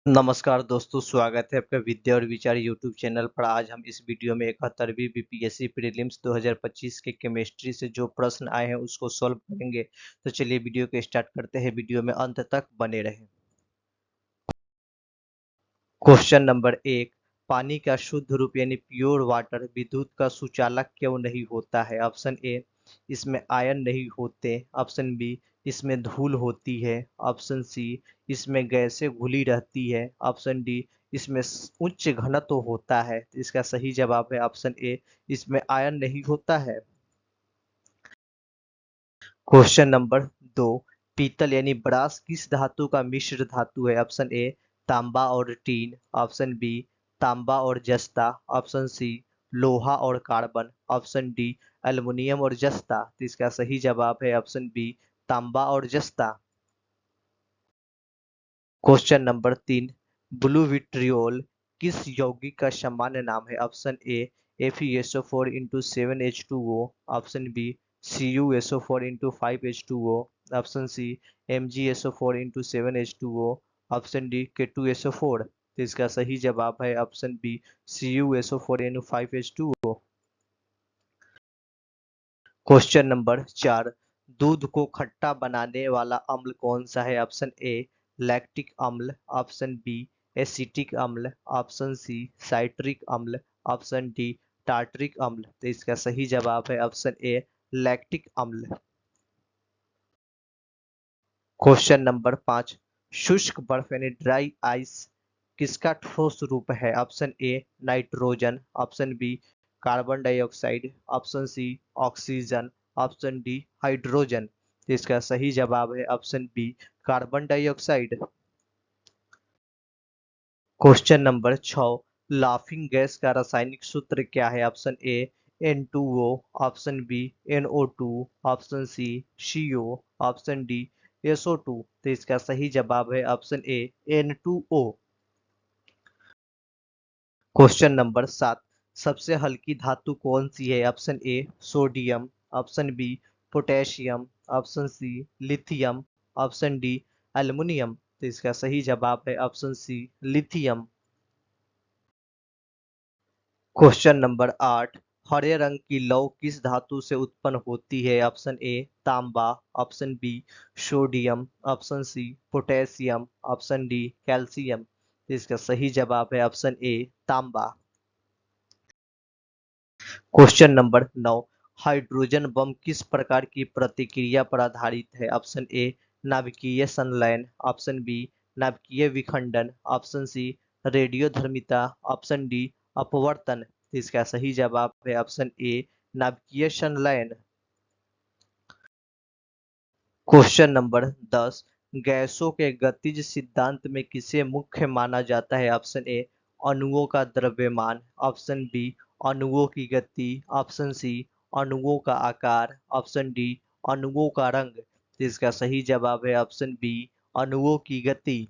नमस्कार दोस्तों, स्वागत है आपका विद्या और विचार यूट्यूब चैनल पर। आज हम इस वीडियो में 71वीं बीपीएससी प्रीलिम्स 2025 के केमिस्ट्री से जो प्रश्न आए हैं उसको सॉल्व करेंगे। तो चलिए वीडियो को स्टार्ट करते हैं, वीडियो में अंत तक बने रहें। क्वेश्चन नंबर 1, पानी का शुद्ध रूप यानी प्योर वाटर विद्युत का सुचालक क्यों नहीं होता है? ऑप्शन ए, इसमें आयन नहीं होते। ऑप्शन बी, इसमें धूल होती है। ऑप्शन सी, इसमें गैसें घुली रहती है। ऑप्शन डी, इसमें उच्च घनत्व होता है। तो इसका सही जवाब है ऑप्शन ए, इसमें आयन नहीं होता है। क्वेश्चन नंबर 2, पीतल यानी ब्रास किस धातु का मिश्र धातु है? ऑप्शन ए, तांबा और टीन। ऑप्शन बी, तांबा और जस्ता। ऑप्शन सी, लोहा और कार्बन। ऑप्शन डी, एल्युमिनियम और जस्ता। तो इसका सही जवाब है ऑप्शन बी, तांबा और जस्ता। क्वेश्चन नंबर 3, ब्लू विट्रियोल किस यौगिक का सामान्य नाम है? Option A, FeSO4 into 7H2O। Option B, CuSO4 into 5H2O। Option C, MgSO4 into 7H2O। Option D, K2SO4। तो इसका सही जवाब है option B, CuSO4 into 5H2O। Question number 4, दूध को खट्टा बनाने वाला अम्ल कौन सा है? ऑप्शन ए, लैक्टिक अम्ल। ऑप्शन बी, एसिटिक अम्ल। ऑप्शन सी, साइट्रिक अम्ल। ऑप्शन डी, टार्टरिक अम्ल। तो इसका सही जवाब है ऑप्शन ए, लैक्टिक अम्ल। क्वेश्चन नंबर 5, शुष्क बर्फ यानी ड्राई आइस किसका ठोस रूप है? Option A, nitrogen. Option B, carbon dioxide. Option C, oxygen. Option D, hydrogen. तो इसका सही जवाब है option B, carbon dioxide. Question number 6, laughing gas का रासायनिक सूत्र क्या है? Option A, N2O। Option B, NO2। Option C, CO। Option D, SO2। तो इसका सही जवाब है option A, N2O। Question number 7, सबसे हल्की धातु कौन सी है? Option A, sodium. Option B, potassium. Option C, lithium. Option D, aluminium. तो इसका सही जवाब है option C, lithium. Question number 8, हरे रंग की लौ किस धातु से उत्पन्न होती है? ऑप्शन ए, तांबा। Option B, sodium. Option C, potassium. Option D, calcium. तो इसका सही जवाब है ऑप्शन ए, तांबा। क्वेश्चन नंबर 9, हाइड्रोजन बम किस प्रकार की प्रतिक्रिया पर आधारित है? ऑप्शन ए, नाभिकीय संलयन। ऑप्शन बी, नाभिकीय विखंडन। ऑप्शन सी, रेडियोधर्मिता। ऑप्शन डी, अपवर्तन। तो इसका सही जवाब है ऑप्शन ए, नाभिकीय संलयन। क्वेश्चन नंबर 10, गैसों के गतिज सिद्धांत में किसे मुख्य माना जाता है? ऑप्शन ए, अणुओं का द्रव्यमान। ऑप्शन बी, अणुओं की गति। ऑप्शन सी, अणुओं का आकार। ऑप्शन डी, अणुओं का रंग। तो इसका सही जवाब है ऑप्शन बी, अणुओं की गति।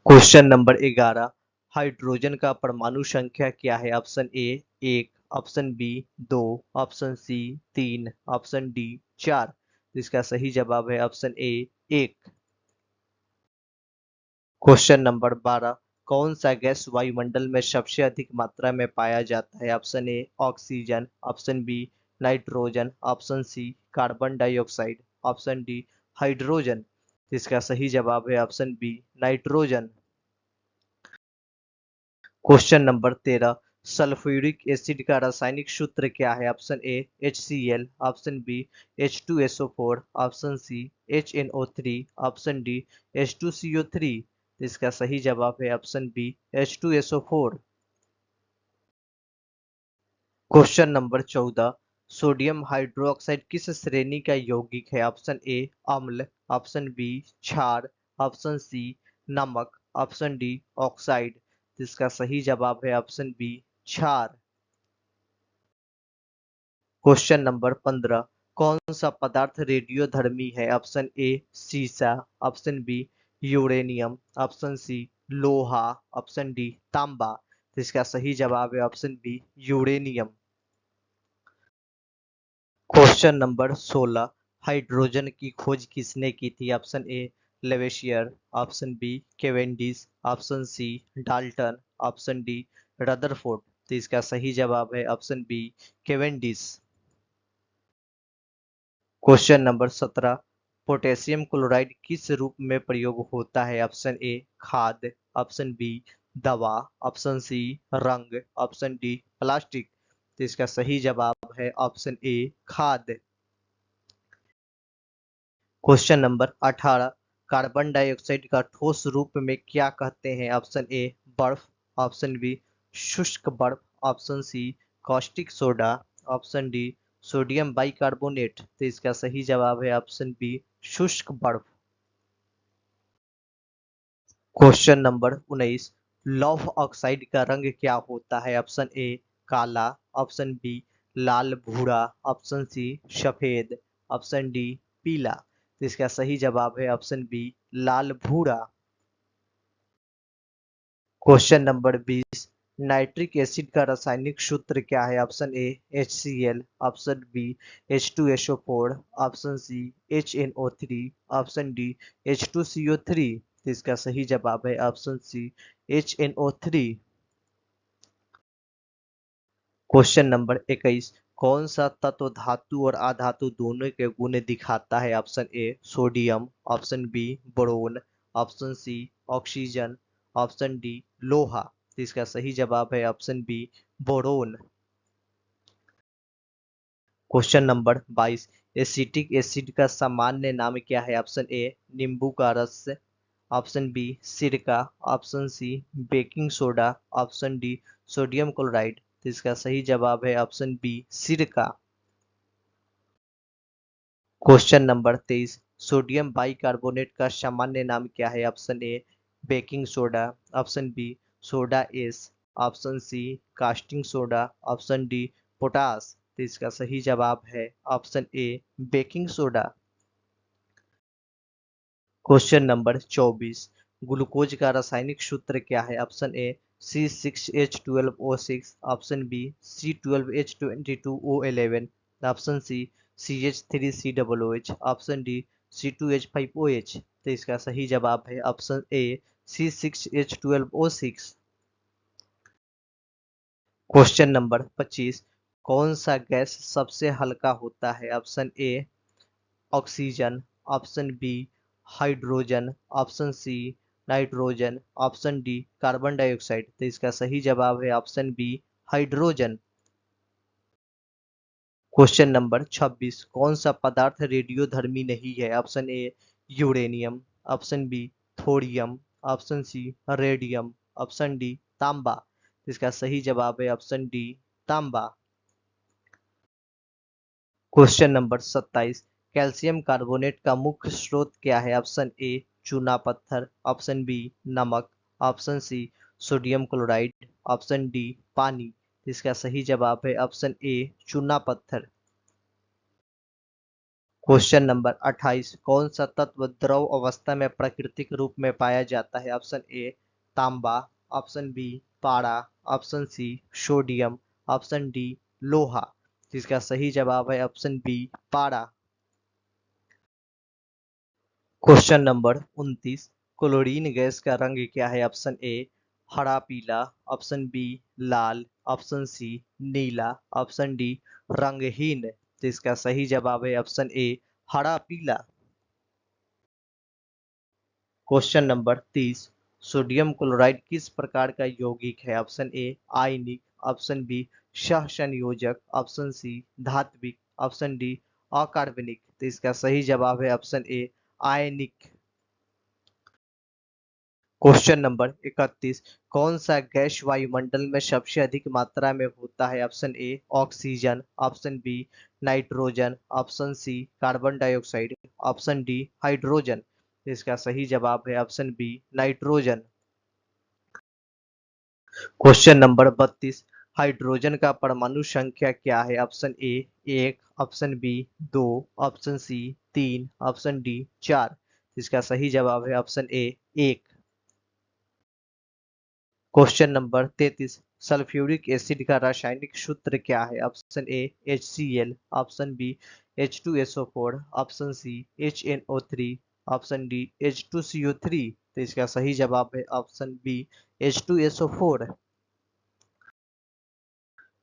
क्वेश्चन नंबर 11, हाइड्रोजन का परमाणु संख्या क्या है? Option A, 1। Option B, 2। Option C, 3। Option D, 4। इसका सही जवाब है ऑप्शन ए, 1। क्वेश्चन नंबर 12, कौन सा गैस वायुमंडल में सबसे अधिक मात्रा में पाया जाता है? Option A, oxygen. Option B, nitrogen. Option C, carbon dioxide. Option D, hydrogen. इसका सही जवाब है option B, nitrogen. Question number 13, sulphuric acid का रासायनिक सूत्र क्या है? Option A, HCl। Option B, H2SO4। Option C, HNO3। Option D, H2CO3। इसका सही जवाब है option B, H2SO4। Question number 14, sodium hydroxide किस श्रेणी का यौगिक है? ऑप्शन ए, अम्ल। ऑप्शन बी, क्षार। ऑप्शन सी, नमक। Option D, oxide. इसका सही जवाब है ऑप्शन बी, क्षार। क्वेश्चन नंबर 15, कौन सा पदार्थ रेडियोधर्मी है? ऑप्शन ए, सीसा। Option B, uranium. Option C, लोहा। ऑप्शन डी, तांबा। इसका सही जवाब है option B, uranium. Question number 16, hydrogen की खोज किसने की थी? Option A, Lavoisier, option B Cavendish, option C Dalton, option D Rutherford. तो इसका सही जवाब है option B Cavendish. Question number 17, potassium chloride किस रूप में प्रयोग होता है? ऑप्शन ए खाद, ऑप्शन बी दवा, ऑप्शन सी रंग, ऑप्शन डी प्लास्टिक। तो इसका सही जवाब है ऑप्शन ए खाद। क्वेश्चन नंबर 18, कार्बन डाइऑक्साइड का ठोस रूप में क्या कहते हैं? ऑप्शन ए बर्फ, ऑप्शन बी शुष्क बर्फ, option C caustic soda, option D sodium bicarbonate. तो इसका सही जवाब है ऑप्शन बी शुष्क बर्फ। क्वेश्चन नंबर 19, लौह ऑक्साइड का रंग क्या होता है? ऑप्शन ए काला, ऑप्शन बी लाल भूरा, ऑप्शन सी सफेद, ऑप्शन डी पीला। तो इसका सही जवाब है ऑप्शन बी लाल भूरा। क्वेश्चन नंबर 20, नाइट्रिक एसिड का रासायनिक सूत्र क्या है? Option A HCl, option B H2SO4, option C HNO3, option D H2CO3। तो इसका सही जवाब है option C HNO3। Question number 21, कौन सा तत्व धातु और अधातु दोनों के गुण दिखाता है? Option A sodium, option B boron, option C oxygen, option D लोहा। तो इसका सही जवाब है option B boron. Question number 22, acetic acid का सामान्य नाम क्या है? ऑप्शन ए नींबू का रस, ऑप्शन बी सिरका, option C baking soda, option D sodium chloride. तो इसका सही जवाब है ऑप्शन बी सिरका। क्वेश्चन नंबर 23, सोडियम बाइकार्बोनेट का सामान्य नाम क्या है? Option A baking soda, option B soda ash, option C caustic soda, option D potash. तो इसका सही जवाब है option A baking soda. Question number 24, glucose का रासायनिक सूत्र क्या है? Option A C6H12O6, option B C12H22O11, option C CH3COOH, option D C2H5OH। तो इसका सही जवाब है option A C6H12O6। Question number 25, कौन सा गैस सबसे हल्का होता है? Option A oxygen, option B hydrogen, option C nitrogen, option D carbon dioxide. तो इसका सही जवाब है option B hydrogen. Question number 26, कौन सा पदार्थ रेडियोधर्मी नहीं है? Option A uranium, option B thorium, option C radium, option D तांबा। तो इसका सही जवाब है ऑप्शन डी तांबा। क्वेश्चन नंबर 27, कैल्शियम कार्बोनेट का मुख्य स्रोत क्या है? ऑप्शन ए चूना पत्थर, ऑप्शन बी नमक, option C sodium chloride, option D पानी। इसका सही जवाब है ऑप्शन ए चूना पत्थर। क्वेश्चन नंबर 28, कौन सा तत्व द्रव अवस्था में प्राकृतिक रूप में पाया जाता है? ऑप्शन ए तांबा, ऑप्शन बी पारा, option C sodium, option D लोहा। जिसका सही जवाब है ऑप्शन बी पारा। क्वेश्चन नंबर 29, क्लोरीन गैस का रंग क्या है? ऑप्शन ए हरा पीला, ऑप्शन बी लाल, ऑप्शन सी नीला, ऑप्शन डी रंगहीन। तो इसका सही जवाब है ऑप्शन ए हरा पीला। क्वेश्चन नंबर 30, सोडियम क्लोराइड किस प्रकार का यौगिक है? ऑप्शन ए आयनिक, ऑप्शन बी सहसंयोजक, ऑप्शन सी धात्विक, ऑप्शन डी अकार्बनिक। तो इसका सही जवाब है ऑप्शन ए आयनिक। क्वेश्चन नंबर 31, कौन सा गैस वायुमंडल में सबसे अधिक मात्रा में होता है? Option A oxygen, option B nitrogen, option C carbon dioxide, option D hydrogen. इसका सही जवाब है option B nitrogen. Question number 32, hydrogen का परमाणु संख्या क्या है? Option A 1, option B 2, option C 3, option D 4। इसका सही जवाब है option A 1। Question number 33, sulphuric acid का रासायनिक सूत्र क्या है? Option A HCl, option B H2SO4, option C HNO3, option D H2CO3। तो इसका सही जवाब है option B H2SO4।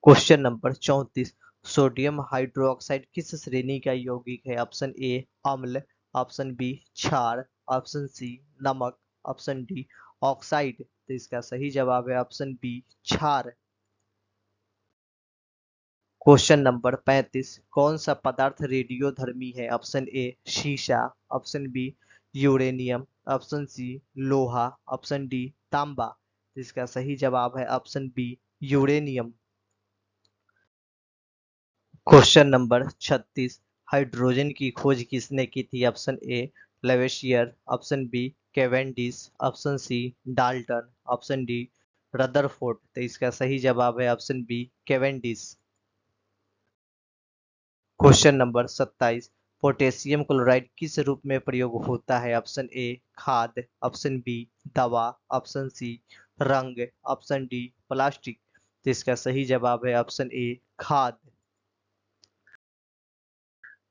Question number 34, sodium hydroxide किस श्रेणी का यौगिक है? ऑप्शन ए अम्ल, ऑप्शन बी क्षार, ऑप्शन सी नमक, ऑप्शन डी ऑक्साइड। तो इसका सही जवाब है ऑप्शन बी क्षार। क्वेश्चन नंबर 35, कौन सा पदार्थ रेडियोधर्मी है? ऑप्शन ए शीशा, option B uranium, option C लोहा, ऑप्शन डी तांबा। इसका सही जवाब है option B uranium. Question number 36, hydrogen की खोज किसने की थी? Option A Lavoisier, option B Cavendish, option C Dalton, option D Rutherford. तो इसका सही जवाब है option B Cavendish. Question number 27, potassium chloride किस रूप में प्रयोग होता है? ऑप्शन ए खाद, ऑप्शन बी दवा, ऑप्शन सी रंग, ऑप्शन डी प्लास्टिक। तो इसका सही जवाब है ऑप्शन ए खाद।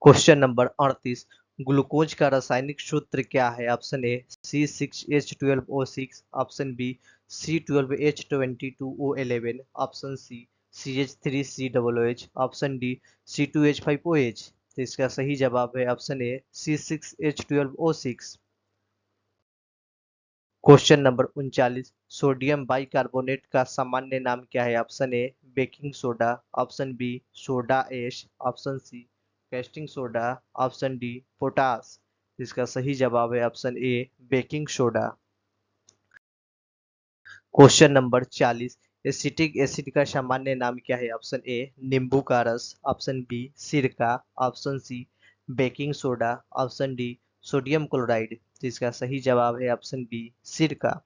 क्वेश्चन नंबर 38, ग्लूकोज का रासायनिक सूत्र क्या है? Option A C6H12O6, option B C12H22O11, option C CH3COOH, option D C2H5OH। तो इसका सही जवाब है option A C6H12O6। Question number 39, sodium bicarbonate का सामान्य नाम क्या है? Option A baking soda, option B soda ash, option C caustic soda, option D potash. इसका सही जवाब है option A baking soda. Question number 40, acetic acid का सामान्य नाम क्या है? ऑप्शन ए नींबू का रस, ऑप्शन बी सिरका, option C baking soda, option D sodium chloride. जिसका सही जवाब है ऑप्शन बी सिरका।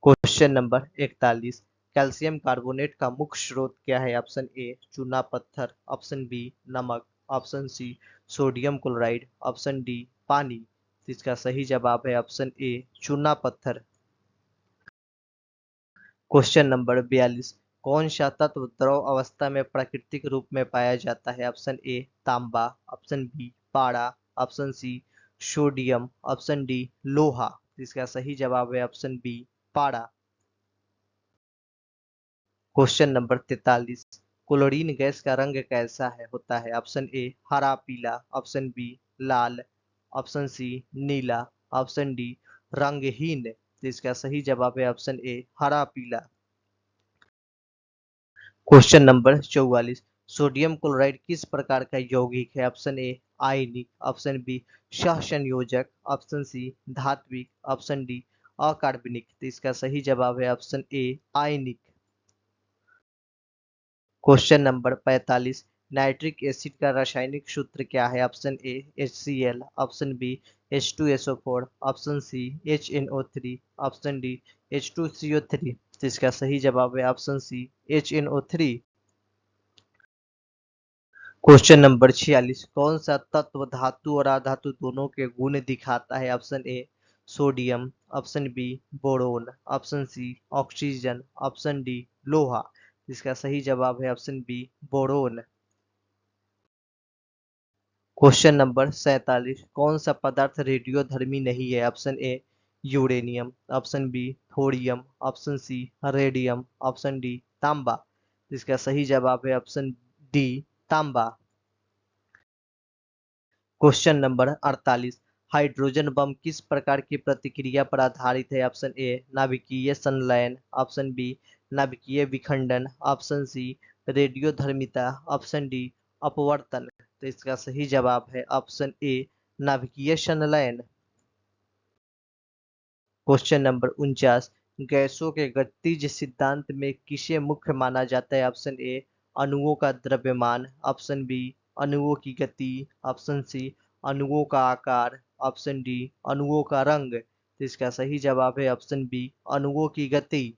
क्वेश्चन नंबर 41, कैल्शियम कार्बोनेट का मुख्य स्रोत क्या है? ऑप्शन ए चूना पत्थर, ऑप्शन बी नमक, option C sodium chloride, option D पानी। इसका सही जवाब है ऑप्शन ए चूना पत्थर। क्वेश्चन नंबर 42, कौन सा तत्व द्रव अवस्था में प्राकृतिक रूप में पाया जाता है? ऑप्शन ए तांबा, ऑप्शन बी पारा, option C sodium, option D लोहा। इसका सही जवाब है ऑप्शन बी पारा। क्वेश्चन नंबर 43, क्लोरीन गैस का रंग कैसा है होता है? ऑप्शन ए हरा पीला, ऑप्शन बी लाल, ऑप्शन सी नीला, ऑप्शन डी रंगहीन। तो इसका सही जवाब है ऑप्शन ए हरा पीला। क्वेश्चन नंबर 44, सोडियम क्लोराइड किस प्रकार का यौगिक है? ऑप्शन ए आयनिक, ऑप्शन बी सहसंयोजक, ऑप्शन सी धात्विक, ऑप्शन डी अकार्बनिक। तो इसका सही जवाब है ऑप्शन ए आयनिक। क्वेश्चन नंबर 45, नाइट्रिक एसिड का रासायनिक सूत्र क्या है? Option A HCl, option B H2SO4, option C HNO3, option D H2CO3। तो इसका सही जवाब है option C HNO3। Question number 46, कौन सा तत्व धातु और अधातु दोनों के गुण दिखाता है? Option A sodium, option B boron, option C oxygen, option D लोहा। इसका सही जवाब है option B boron. Question number 47, कौन सा पदार्थ रेडियोधर्मी नहीं है? Option A uranium, option B thorium, option C radium, option D तांबा। इसका सही जवाब है ऑप्शन डी तांबा। क्वेश्चन नंबर 48, हाइड्रोजन बम किस प्रकार की प्रतिक्रिया पर आधारित है? ऑप्शन ए नाभिकीय संलयन, ऑप्शन बी नाभिकीय विखंडन, ऑप्शन सी रेडियोधर्मिता, ऑप्शन डी अपवर्तन। तो इसका सही जवाब है ऑप्शन ए नाभिकीय संलयन। क्वेश्चन नंबर 49, गैसों के गतिज सिद्धांत में किसे मुख्य माना जाता है? ऑप्शन ए अणुओं का द्रव्यमान, ऑप्शन बी अणुओं की गति, ऑप्शन सी अणुओं का आकार, ऑप्शन डी अणुओं का रंग। तो इसका सही जवाब है ऑप्शन बी अणुओं की गति।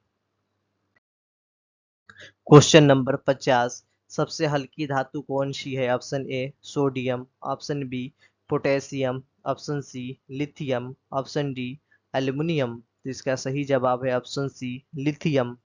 क्वेश्चन नंबर 50, सबसे हल्की धातु कौन सी है? Option A sodium, option B potassium, option C lithium, option D aluminium. तो इसका सही जवाब है ऑप्शन सी लिथियम।